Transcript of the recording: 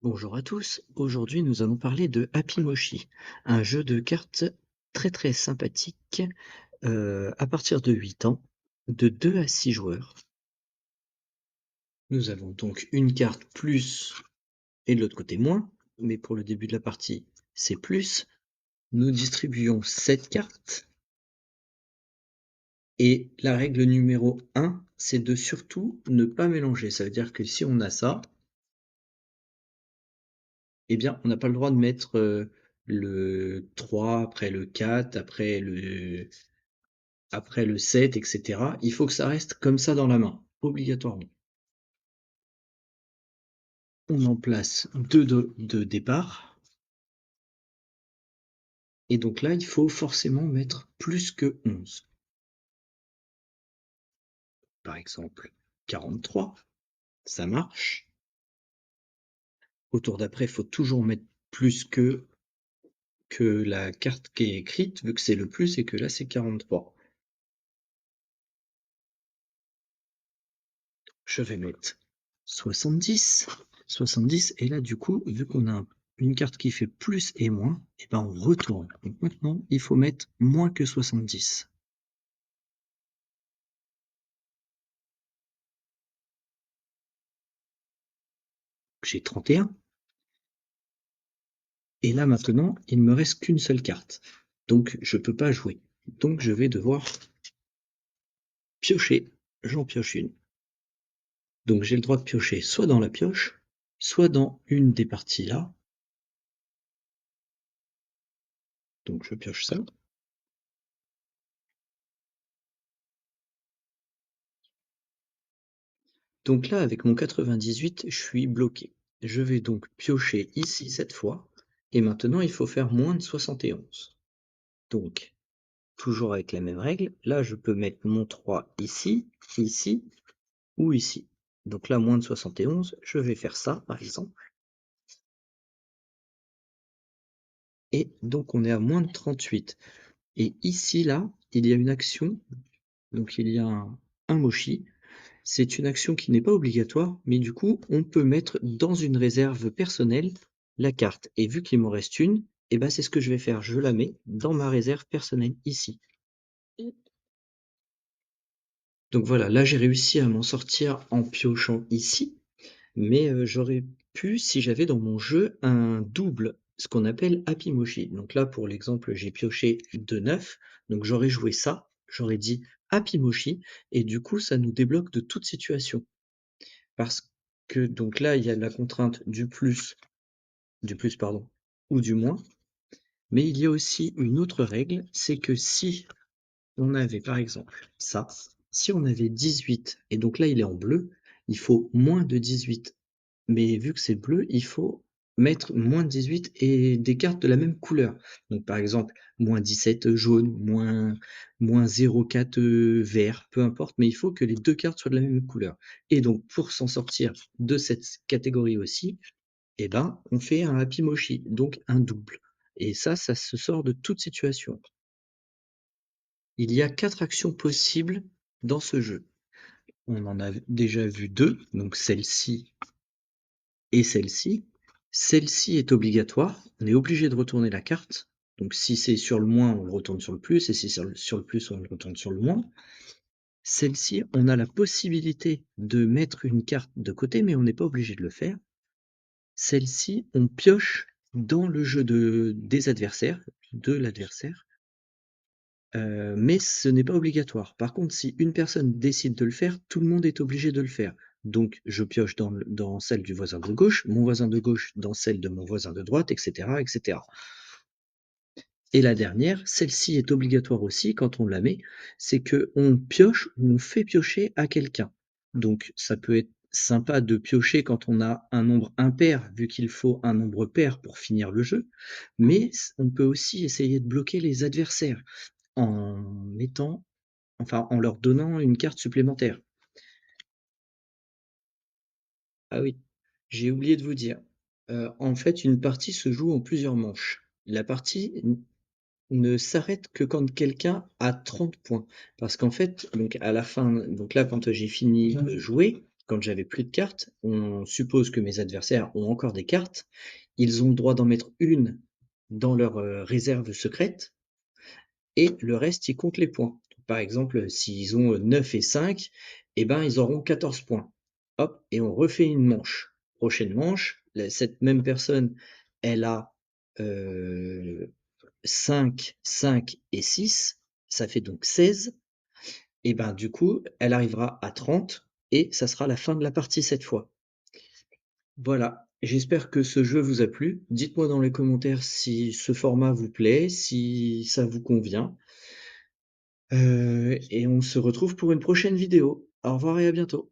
Bonjour à tous, aujourd'hui nous allons parler de Happy Moshi, un jeu de cartes très très sympathique à partir de 8 ans, de 2 à 6 joueurs. Nous avons donc une carte plus et de l'autre côté moins, mais pour le début de la partie c'est plus. Nous distribuons 7 cartes et la règle numéro 1 c'est de surtout ne pas mélanger. Ça veut dire que si on a ça, eh bien on n'a pas le droit de mettre le 3 après le 4, après le 7, etc. Il faut que ça reste comme ça dans la main, obligatoirement. On en place 2 de départ. Et donc là, il faut forcément mettre plus que 11. Par exemple, 43, ça marche. Au tour d'après, il faut toujours mettre plus que la carte qui est écrite, vu que c'est le plus et que là, c'est 43. Je vais mettre 70. 70, et là, du coup, vu qu'on a une carte qui fait plus et moins, et ben on retourne. Donc maintenant, il faut mettre moins que 70. J'ai 31. Et là maintenant, il ne me reste qu'une seule carte. Donc je peux pas jouer. Donc je vais devoir piocher. J'en pioche une. Donc j'ai le droit de piocher soit dans la pioche, soit dans une des parties là. Donc je pioche ça. Donc là, avec mon 98, je suis bloqué. Je vais donc piocher ici cette fois. Et maintenant, il faut faire moins de 71. Donc, toujours avec la même règle, là, je peux mettre mon 3 ici, ici ou ici. Donc là, moins de 71, je vais faire ça, par exemple. Et donc, on est à moins de 38. Et ici, là, il y a une action. Donc, il y a un mochi. C'est une action qui n'est pas obligatoire, mais du coup, on peut mettre dans une réserve personnelle la carte. Et vu qu'il m'en reste une, et ben c'est ce que je vais faire. Je la mets dans ma réserve personnelle ici. Donc voilà, là j'ai réussi à m'en sortir en piochant ici, mais j'aurais pu si j'avais dans mon jeu un double, ce qu'on appelle Happy Mochi. Donc là, pour l'exemple, j'ai pioché de 9, donc j'aurais joué ça, j'aurais dit Happy Mochi, et du coup, ça nous débloque de toute situation. Parce que donc là, il y a la contrainte du plus pardon, ou du moins, mais il y a aussi une autre règle, c'est que si on avait par exemple ça, si on avait 18 et donc là il est en bleu, il faut moins de 18. Mais vu que c'est bleu, il faut mettre moins de 18 et des cartes de la même couleur. Donc par exemple, moins 17 jaune, moins 0,4 vert, peu importe, mais il faut que les deux cartes soient de la même couleur. Et donc pour s'en sortir de cette catégorie aussi, eh ben, on fait un Happy Mochi, donc un double. Et ça se sort de toute situation. Il y a 4 actions possibles dans ce jeu. On en a déjà vu 2, donc celle-ci et celle-ci. Celle-ci est obligatoire, on est obligé de retourner la carte. Donc si c'est sur le moins, on le retourne sur le plus, et si c'est sur le plus, on le retourne sur le moins. Celle-ci, on a la possibilité de mettre une carte de côté, mais on n'est pas obligé de le faire. Celle-ci, on pioche dans le jeu des adversaires, de l'adversaire, mais ce n'est pas obligatoire. Par contre, si une personne décide de le faire, tout le monde est obligé de le faire. Donc je pioche dans celle du voisin de gauche, mon voisin de gauche dans celle de mon voisin de droite, etc., etc. Et la dernière, celle-ci est obligatoire aussi quand on la met, c'est qu'on pioche ou on fait piocher à quelqu'un. Donc ça peut être sympa de piocher quand on a un nombre impair, vu qu'il faut un nombre pair pour finir le jeu, mais on peut aussi essayer de bloquer les adversaires en mettant, enfin en leur donnant une carte supplémentaire. Ah oui, j'ai oublié de vous dire. En fait, une partie se joue en plusieurs manches. La partie ne s'arrête que quand quelqu'un a 30 points. Parce qu'en fait, donc à la fin, donc là, quand j'ai fini de jouer, quand j'avais plus de cartes, on suppose que mes adversaires ont encore des cartes, ils ont le droit d'en mettre une dans leur, réserve secrète et le reste, ils comptent les points. Par exemple, s'ils ont, 9 et 5, eh ben, ils auront 14 points. Hop et on refait une manche. Prochaine manche, cette même personne, elle a, heu, 5, 5 et 6, ça fait donc 16. Et ben, du coup, elle arrivera à 30 et ça sera la fin de la partie cette fois. Voilà, j'espère que ce jeu vous a plu. Dites-moi dans les commentaires si ce format vous plaît, si ça vous convient, et on se retrouve pour une prochaine vidéo. Au revoir et à bientôt.